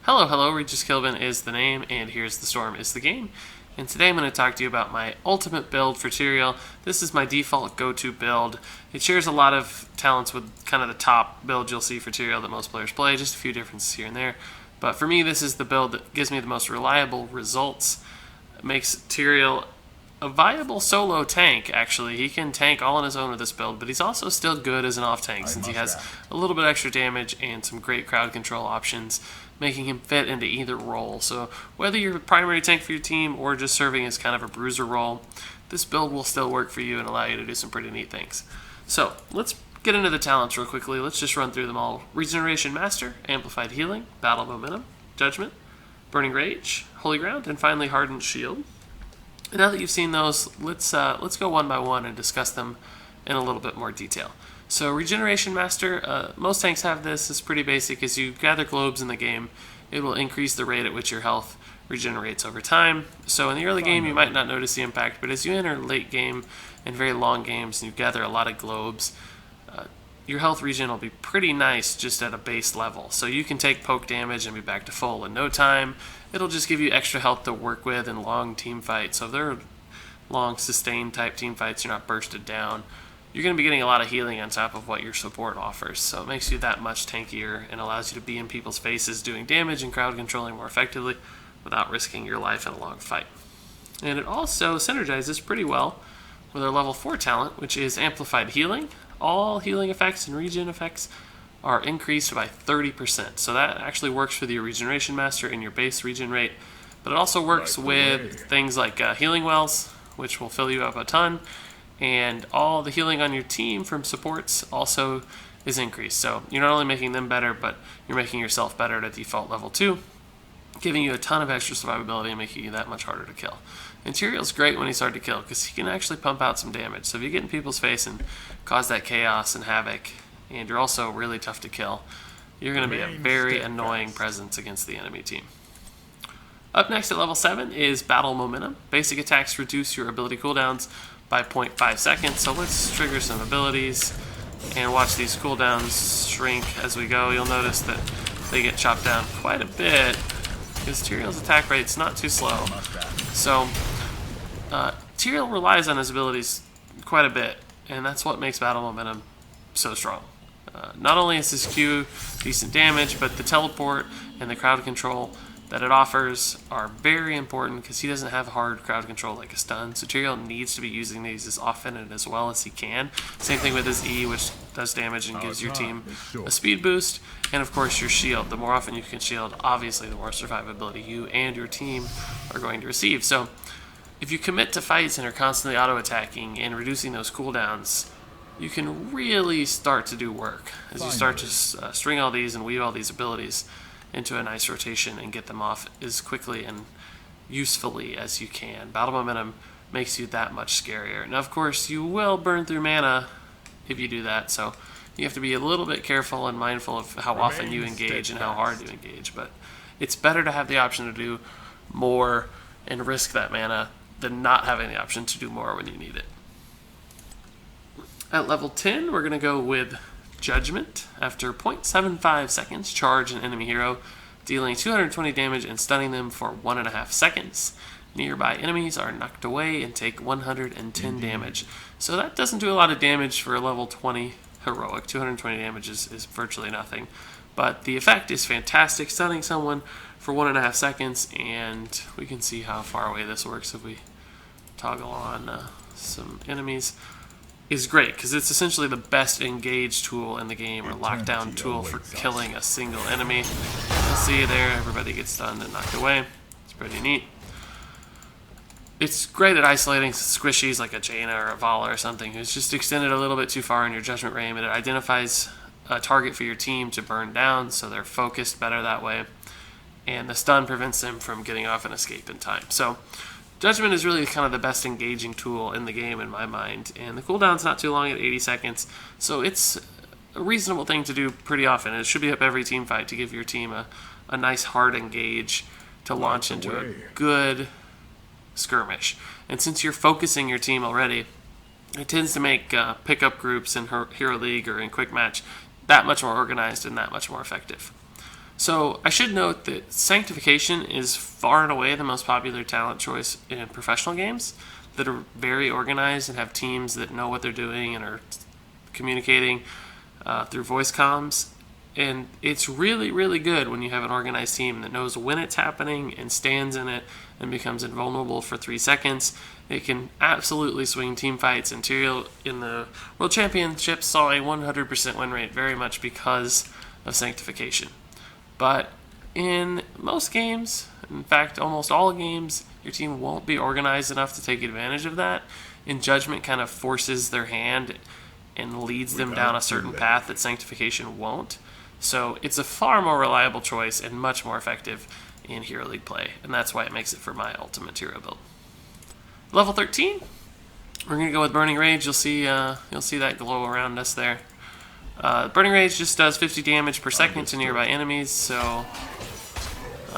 Hello, hello, Regis Kilvin is the name, and Here's the Storm is the game. And today I'm going to talk to you about my ultimate build for Tyrael. This is my default go-to build. It shares a lot of talents with kind of the top build you'll see for Tyrael that most players play, just a few differences here and there. But for me, this is the build that gives me the most reliable results. It makes Tyrael a viable solo tank, actually. He can tank all on his own with this build, but he's also still good as an off-tank since he has a little bit extra damage and some great crowd control options, making him fit into either role. So whether you're a primary tank for your team or just serving as kind of a bruiser role, this build will still work for you and allow you to do some pretty neat things. So let's get into the talents real quickly. Let's just run through them all. Regeneration Master, Amplified Healing, Battle Momentum, Judgment, Burning Rage, Holy Ground, and finally Hardened Shield. And now that you've seen those, let's go one by one and discuss them in a little bit more detail. So Regeneration Master, most tanks have this. It's pretty basic. As you gather globes in the game, it will increase the rate at which your health regenerates over time. So in the early game, you might not notice the impact, but as you enter late game and very long games and you gather a lot of globes, your health regen will be pretty nice just at a base level. So you can take poke damage and be back to full in no time. It'll just give you extra health to work with in long team fights. So if they're long sustained type team fights, you're not bursted down, you're going to be getting a lot of healing on top of what your support offers. So it makes you that much tankier and allows you to be in people's faces doing damage and crowd controlling more effectively without risking your life in a long fight. And it also synergizes pretty well with our level 4 talent, which is Amplified Healing. All healing effects and regen effects are increased by 30%. So that actually works for the Regeneration Master in your base regen rate, but it also works with things like Healing Wells, which will fill you up a ton, and all the healing on your team from supports also is increased. So you're not only making them better, but you're making yourself better at a default level 2, giving you a ton of extra survivability and making you that much harder to kill. And Tyrael's great when he's hard to kill because he can actually pump out some damage. So if you get in people's face and cause that chaos and havoc, and you're also really tough to kill, you're going to be a very annoying presence against the enemy team. Up next at level 7 is Battle Momentum. Basic attacks reduce your ability cooldowns by 0.5 seconds. So let's trigger some abilities and watch these cooldowns shrink as we go. You'll notice that they get chopped down quite a bit because Tyrael's attack rate's not too slow. So Tyrael relies on his abilities quite a bit, and that's what makes Battle Momentum so strong. Not only is his Q decent damage, but the teleport and the crowd control that it offers are very important because he doesn't have hard crowd control like a stun. So Tyrael needs to be using these as often and as well as he can. Same thing with his E, which does damage and gives your team a speed boost. And of course your shield. The more often you can shield, obviously the more survivability you and your team are going to receive. So if you commit to fights and are constantly auto-attacking and reducing those cooldowns, you can really start to do work as you start to string all these and weave all these abilities into a nice rotation and get them off as quickly and usefully as you can. Battle Momentum makes you that much scarier. Now, of course, you will burn through mana if you do that, so you have to be a little bit careful and mindful of how often you engage and how hard you engage, but it's better to have the option to do more and risk that mana than not having the option to do more when you need it. At level 10, we're going to go with Judgment. After 0.75 seconds, charge an enemy hero, dealing 220 damage and stunning them for 1.5 seconds. Nearby enemies are knocked away and take 110 damage. So that doesn't do a lot of damage for a level 20 heroic. 220 damage is virtually nothing. But the effect is fantastic, stunning someone for 1.5 seconds, and we can see how far away this works if we toggle on some enemies. Is great because it's essentially the best engage tool in the game, or lockdown tool for killing a single enemy. You can see there, everybody gets stunned and knocked away. It's pretty neat. It's great at isolating squishies like a Jaina or a Vala or something who's just extended a little bit too far in your judgment range, and it identifies a target for your team to burn down, so they're focused better that way. And the stun prevents them from getting off and escape in time. So Judgment is really kind of the best engaging tool in the game in my mind, and the cooldown's not too long at 80 seconds, so it's a reasonable thing to do pretty often. It should be up every team fight to give your team a nice hard engage to launch into a good skirmish. And since you're focusing your team already, it tends to make pickup groups in Hero League or in Quick Match that much more organized and that much more effective. So I should note that Sanctification is far and away the most popular talent choice in professional games that are very organized and have teams that know what they're doing and are communicating through voice comms. And it's really, really good when you have an organized team that knows when it's happening and stands in it and becomes invulnerable for 3 seconds. It can absolutely swing team fights. And Tyrael in the World Championships saw a 100% win rate very much because of Sanctification. But in most games, in fact, almost all games, your team won't be organized enough to take advantage of that. And Judgment kind of forces their hand and leads them down a certain path that Sanctification won't. So it's a far more reliable choice and much more effective in Hero League play. And that's why it makes it for my ultimate Tyrael build. Level 13, we're going to go with Burning Rage. You'll see that glow around us there. Burning Rage just does 50 damage per second to nearby enemies, so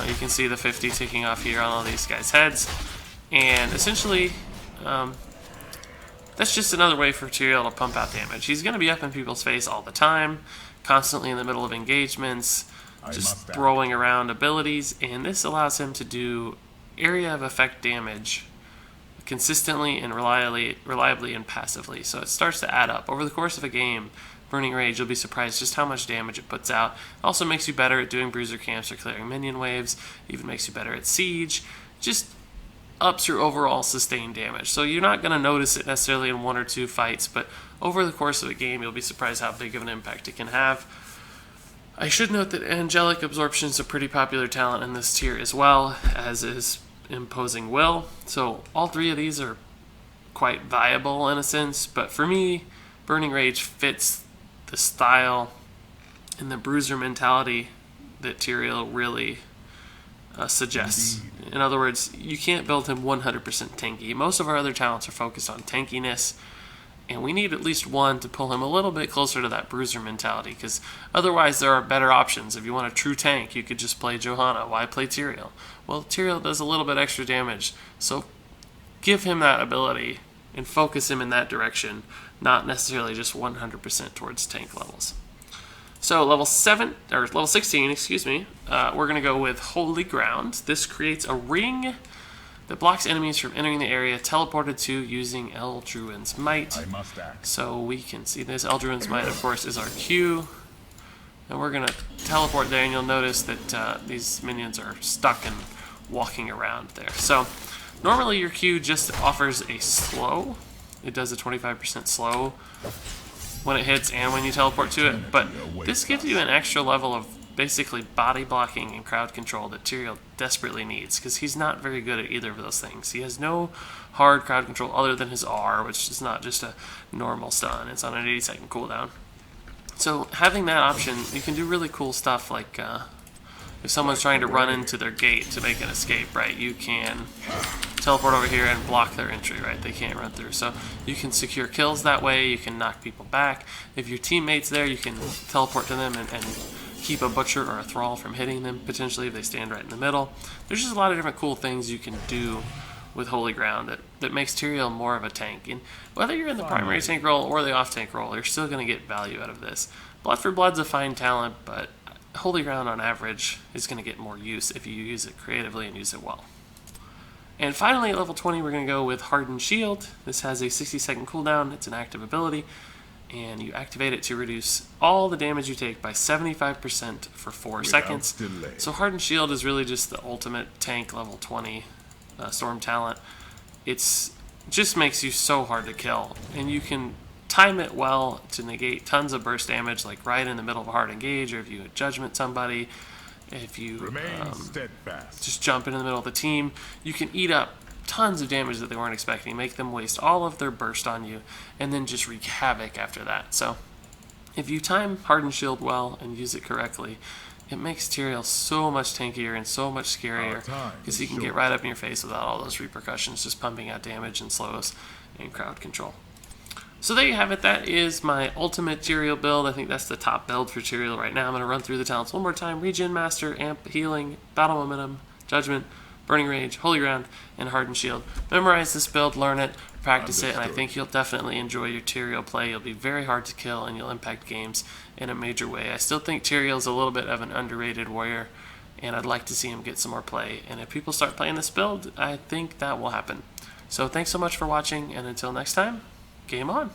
you can see the 50 ticking off here on all these guys' heads. And essentially, that's just another way for Tyrael to pump out damage. He's going to be up in people's face all the time, constantly in the middle of engagements, just throwing around abilities, and this allows him to do area of effect damage consistently and reliably and passively. So it starts to add up. Over the course of a game, Burning Rage, you'll be surprised just how much damage it puts out. It also makes you better at doing bruiser camps or clearing minion waves, even makes you better at siege, just ups your overall sustained damage. So you're not going to notice it necessarily in 1 or 2 fights, but over the course of a game, you'll be surprised how big of an impact it can have. I should note that Angelic Absorption is a pretty popular talent in this tier as well, as is Imposing Will. So all 3 of these are quite viable in a sense, but for me, Burning Rage fits the style and the bruiser mentality that Tyrael really suggests. In other words, you can't build him 100% tanky. Most of our other talents are focused on tankiness, and we need at least one to pull him a little bit closer to that bruiser mentality, because otherwise there are better options. If you want a true tank, you could just play Johanna. Why play Tyrael? Well, Tyrael does a little bit extra damage, so give him that ability and focus him in that direction, not necessarily just 100% towards tank levels. So level 16, excuse me, we're going to go with Holy Ground. This creates a ring that blocks enemies from entering the area teleported to using Eldruin's Might. I must act. So we can see this. Eldruin's Might, of course, is our Q. And we're going to teleport there, and you'll notice that these minions are stuck and walking around there. So normally your Q just offers a slow. It does a 25% slow when it hits and when you teleport to it. But this gives you an extra level of basically body blocking and crowd control that Tyrael desperately needs, because he's not very good at either of those things. He has no hard crowd control other than his R, which is not just a normal stun. It's on an 80-second cooldown. So having that option, you can do really cool stuff like if someone's trying to run into their gate to make an escape, right, you can teleport over here and block their entry, right? They can't run through. So you can secure kills that way, you can knock people back. If your teammate's there, you can teleport to them and keep a butcher or a thrall from hitting them, potentially, if they stand right in the middle. There's just a lot of different cool things you can do with Holy Ground that makes Tyrael more of a tank. And whether you're in the primary tank role or the off-tank role, you're still going to get value out of this. Blood for Blood's a fine talent, but Holy Ground on average is going to get more use if you use it creatively and use it well. And finally, at level 20, we're going to go with Hardened Shield. This has a 60-second cooldown. It's an active ability, and you activate it to reduce all the damage you take by 75% for 4 seconds. delay. So Hardened Shield is really just the ultimate tank level 20 storm talent. It's just makes you so hard to kill, and you can time it well to negate tons of burst damage, like right in the middle of a hard engage, or if you judgment somebody, if you just jump into the middle of the team, you can eat up tons of damage that they weren't expecting, make them waste all of their burst on you, and then just wreak havoc after that. So if you time Hardened Shield well and use it correctly, it makes Tyrael so much tankier and so much scarier, because he can get right up in your face without all those repercussions, just pumping out damage and slows and crowd control. So there you have it. That is my ultimate Tyrael build. I think that's the top build for Tyrael right now. I'm going to run through the talents one more time. Regen, Master, Amp, Healing, Battle Momentum, Judgment, Burning Rage, Holy Ground, and Hardened Shield. Memorize this build, learn it, practice it, and I think you'll definitely enjoy your Tyrael play. You'll be very hard to kill, and you'll impact games in a major way. I still think Tyrael's a little bit of an underrated warrior, and I'd like to see him get some more play. And if people start playing this build, I think that will happen. So thanks so much for watching, and until next time, game on.